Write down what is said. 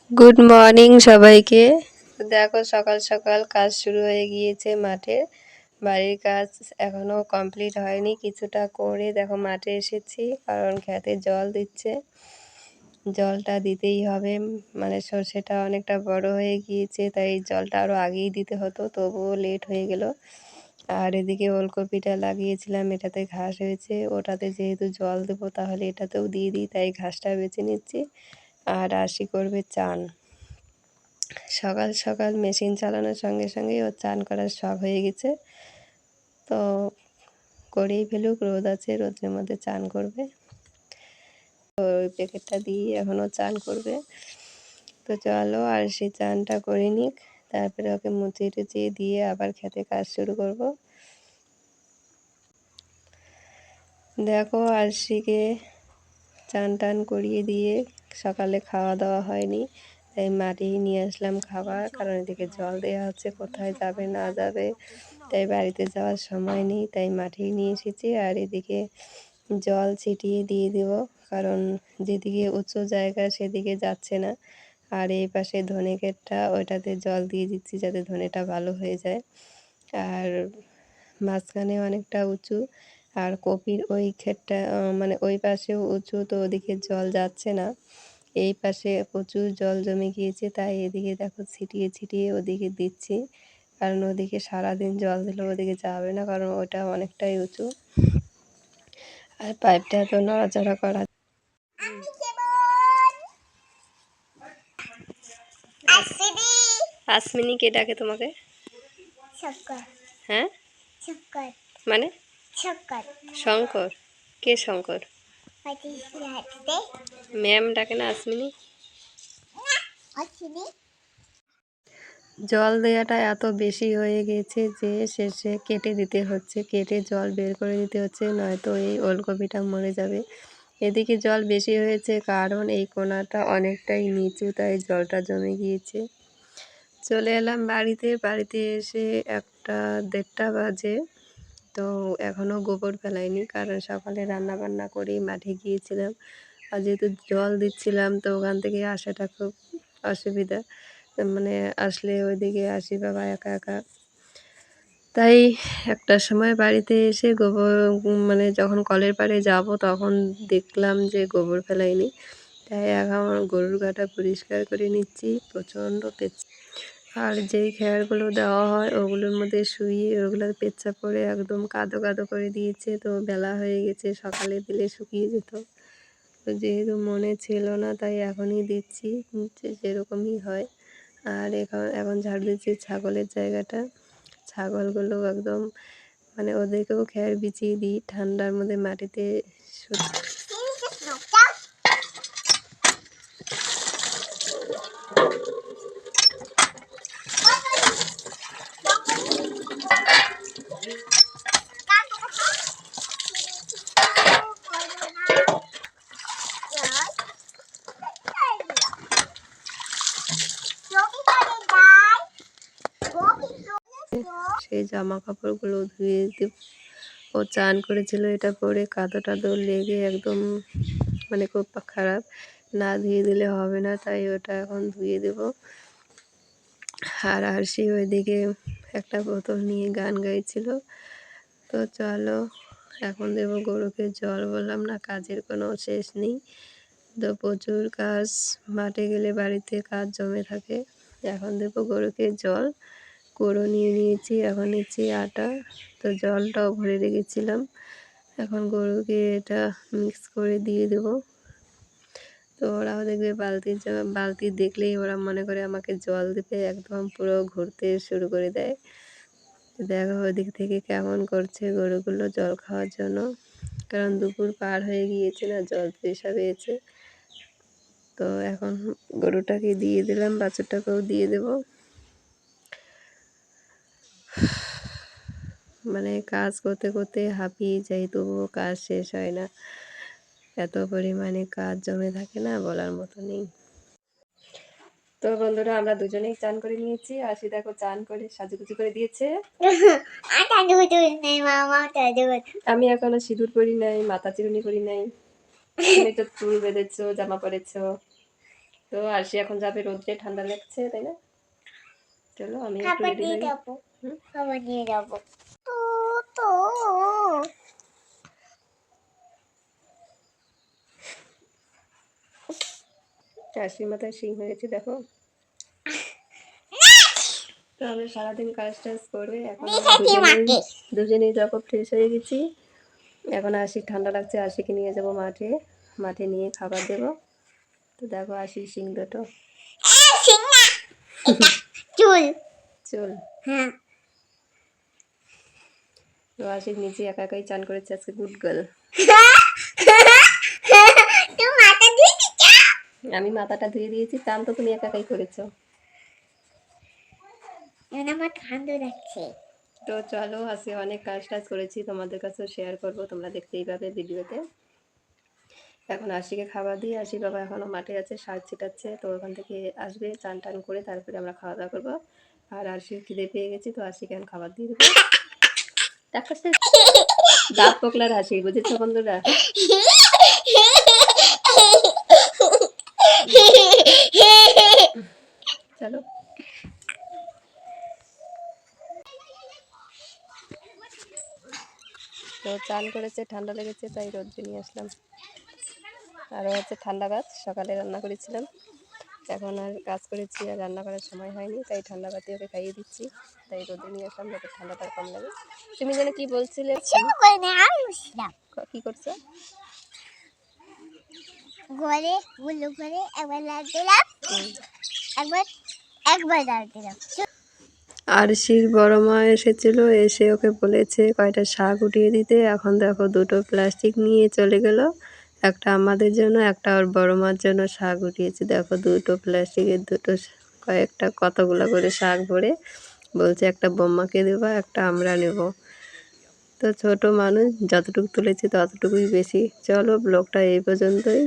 Good morning সবাইকে। দেখো সকাল সকাল কাজ শুরু হয়ে গিয়েছে মাঠে। বাড়ির কাজ এখনও কমপ্লিট হয়নি, কিছুটা করে দেখো মাঠে এসেছি, কারণ খেতে জল দিচ্ছে, জলটা দিতেই হবে। মানে সর্ষেটা অনেকটা বড় হয়ে গিয়েছে, তাই জলটা আরও আগেই দিতে হতো, তবুও লেট হয়ে গেল। আর এদিকে ওলকপিটা লাগিয়েছিলাম, এটাতে ঘাস হয়েছে, ওটাতে যেহেতু জল দেবো তাহলে এটাতেও দিয়ে দিই, তাই ঘাসটা বেছে নিচ্ছি। আর আশি করবে চান। সকাল সকাল মেশিন চালানোর সঙ্গে সঙ্গেই ওর চান করার শখ হয়ে গেছে, তো করেই ফেলুক, রোদ আছে, রোদের মধ্যে চান করবে। তো ওই প্যাকেটটা দিয়ে এখনও চান করবে। তো চলো আর সেই চানটা করে নিক, তারপরে ওকে মুচিয়ে টুচিয়ে দিয়ে আবার খেতে কাজ শুরু করব। দেখো আরশিকে চান টান করিয়ে দিয়ে সকালে খাওয়া দাওয়া হয়নি, তাই মাঠেই নিয়ে আসলাম খাবার, কারণ এদিকে জল দেওয়া হচ্ছে, কোথায় যাবে না যাবে, তাই বাড়িতে যাওয়ার সময় নেই, তাই মাঠেই নিয়ে এসেছি। আর এদিকে জল ছিটিয়ে দিয়ে দেব, কারণ যেদিকে উঁচু জায়গা সেদিকে যাচ্ছে না। আর এই পাশে ধনে ক্ষেতটা, ওইটাতে জল দিয়ে দিচ্ছি যাতে ধনেটা ভালো হয়ে যায়। আর মাঝখানে অনেকটা উঁচু, আর কপির ওই ক্ষেতটা মানে ওই পাশেও উঁচু, তো ওদিকে জল যাচ্ছে না। এই পাশে প্রচুর জল জমে গিয়েছে, তাই এদিকে দেখো ছিটিয়ে ছিটিয়ে ওদিকে দিচ্ছি, কারণ ওদিকে সারাদিন জল দিলে ওদিকে যাবে না, কারণ ওটা অনেকটাই উঁচু। আর পাইপটা তো নড়াচড়া করা। আসমিনি কে ডাকে তোমাকে? হ্যাঁ, মানে শঙ্কর? কে শঙ্কর? ম্যাম ডাকে না আসমিনি? জল দেওয়াটা এত বেশি হয়ে গেছে যে শেষে কেটে দিতে হচ্ছে, কেটে জল বের করে দিতে হচ্ছে, নয়তো এই ওলকপিটা মরে যাবে। এদিকে জল বেশি হয়েছে কারণ এই কোণাটা অনেকটাই নিচু, তাই জলটা জমে গিয়েছে। চলে এলাম বাড়িতে, বাড়িতে এসে 1টা 1:30টা বাজে, তো এখনও গোবর ফেলাইনি, কারণ সকালে রান্না বান্না করেই মাঠে গিয়েছিলাম। আর যেহেতু জল দিচ্ছিলাম, তো ওখান থেকে আসাটা খুব অসুবিধা, মানে আসলে ওইদিকে আসি বাবা একা একা, তাই 1টার সময় বাড়িতে এসে গোবর মানে যখন কলের পাড়ে যাব তখন দেখলাম যে গোবর ফেলাইনি, তাই এখন গরুর গাটা পরিষ্কার করে নিচ্ছি। প্রচণ্ড পেচ্ছাপ, আর যেই খেয়ারগুলো দেওয়া হয় ওগুলোর মধ্যে শুইয়ে ওগুলোর পেচ্ছাপ করে একদম কাদো কাদো করে দিয়েছে, তো বেলা হয়ে গেছে, সকালে দিলে শুকিয়ে যেত, তো যেহেতু মনে ছিল না তাই এখনই দিচ্ছি, যেরকমই হয়। আর এখন ঝাড় দিচ্ছি ছাগলের জায়গাটা, ছাগলগুলো একদম মানে ওদেরকেও খ্যার বিছিয়ে দিই, ঠান্ডার মধ্যে মাটিতে সেই জামা কাপড়গুলো ধুয়ে দেব। ও চান করেছিল, এটা পরে কাদো টাদো লেগে একদম মানে খুব খারাপ, না ধুয়ে দিলে হবে না, তাই ওটা এখন ধুয়ে দেব। আর আরশি ওইদিকে একটা বোতল নিয়ে গান গাইছিল। তো চলো এখন দেবো গরুকে জল, বললাম না কাজের কোনো শেষ নেই, তো প্রচুর কাজ, মাঠে গেলে বাড়িতে কাজ জমে থাকে। এখন দেবো গরুকে জল, গরু নিয়ে নিয়েছি, এখন নিচ্ছি আটা, তো জলটাও ভরে রেখেছিলাম, এখন গরুকে এটা মিক্স করে দিয়ে দেবো। তো ওরাও দেখবে বালতি দেখলেই ওরা মনে করে আমাকে জল দেবে, একদম পুরো ঘুরতে শুরু করে দেয়। দেখো ওদিক থেকে কেমন করছে গরুগুলো জল খাওয়ার জন্য, কারণ দুপুর পার হয়ে গিয়েছে না, জল তৃষা পেয়েছে। তো এখন গরুটাকে দিয়ে দিলাম, বাছুরটাকেও দিয়ে দেব। মানে কাজ করতে করতে হাঁপিয়ে যাই, তবুও কাজ শেষ হয় না, এত পরিমাণে কাজ জমে থাকে না, বলার মতো নেই। তো বন্ধুরা আমরা দুজনেই চান করে নিয়েছি, আশি দেখো চান করে সাজুগুজু করে দিয়েছে। আমি এখনো সিঁদুর পরি নাই, মাথা চিরুনি করি নাই, তুমি তো চুল বেঁধেছো, জামা পরেছো, তো আরশি এখন যাবে রোদ্রে, ঠান্ডা লাগছে তাই না? চলো আমি একটু রেডি হই। খাবার নিয়ে যাবো। তো তো আরশির মাথায় শিং হয়ে গেছে দেখো। তো আমি সারাদিন কাজ টাজ করে এখন দুজনেই দেখো ফ্রেশ হয়ে গেছি। এখন আরশির ঠান্ডা লাগছে, আরশিকে নিয়ে যাব মাঠে, মাঠে নিয়ে খাবার দেবো। তো দেখো আরশির শিং দুটো। চুল চুল। হ্যাঁ তো আরশি নিজে একা একাই চান করেছে আজকে, গুড গার্ল। তুই মাথা ধুয়ে দিচ্ছ? আমি মাথাটা ধুয়ে দিয়েছি, চান তো তুমি একা একাই করেছো। এখন আমার ঠান্ডা লাগছে। তো চলো আজকে অনেক কাজ টাজ করেছি, তোমাদের কাছেও শেয়ার করবো, তোমরা দেখতেই পাবে ভিডিওতে। এখন আরশিকে খাবার দিয়ে, আরশি বাবা এখনও মাঠে আছে, সার ছিটাচ্ছে। তো ওখান থেকে আসবে, চান টান করে তারপরে আমরা খাওয়া দাওয়া করবো। আর আরশির খিদে পেয়ে গেছি, তো আরশিকে এখন খাবার দিয়ে দেবো। দাঁত পোকলার হাসি, বুঝেছো বন্ধুরা? চলো। তো চান করেছে, ঠান্ডা লেগেছে তাই রোদ্রে নিয়ে আসলাম। আরও হচ্ছে ঠান্ডা ভাত, সকালে রান্না করেছিলাম, এখন আর কাজ করেছি আর রান্না করার সময় হয়নি, তাই ঠান্ডা ভাতই ওকে খাইয়ে দিচ্ছি। তাই রোদে নিয়ে আসলাম যাতে ঠান্ডাটা কম লাগে। তুমি যেন কি বলছিলে? কি করছো? ঘরে গুলো করে একবার লাল দিলাম, একবার লাল দিলাম। আরশির বড় মা এসেছিল, এসে ওকে বলেছে কয়টা শাক উঠিয়ে দিতে। এখন দেখো দুটো প্লাস্টিক নিয়ে চলে গেল, একটা আমাদের জন্য, একটা ওর বড় মার জন্য শাক উঠিয়েছে। দেখো দুটো প্লাস্টিকের দুটো কয়েকটা কতগুলো করে শাক ভরে, বলছে একটা বোম্মাকে দেবো, একটা আমরা নেব। তো ছোট মানুষ, যতটুকু তুলেছি ততটুকুই বেশি। চলো ব্লগটা এই পর্যন্তই।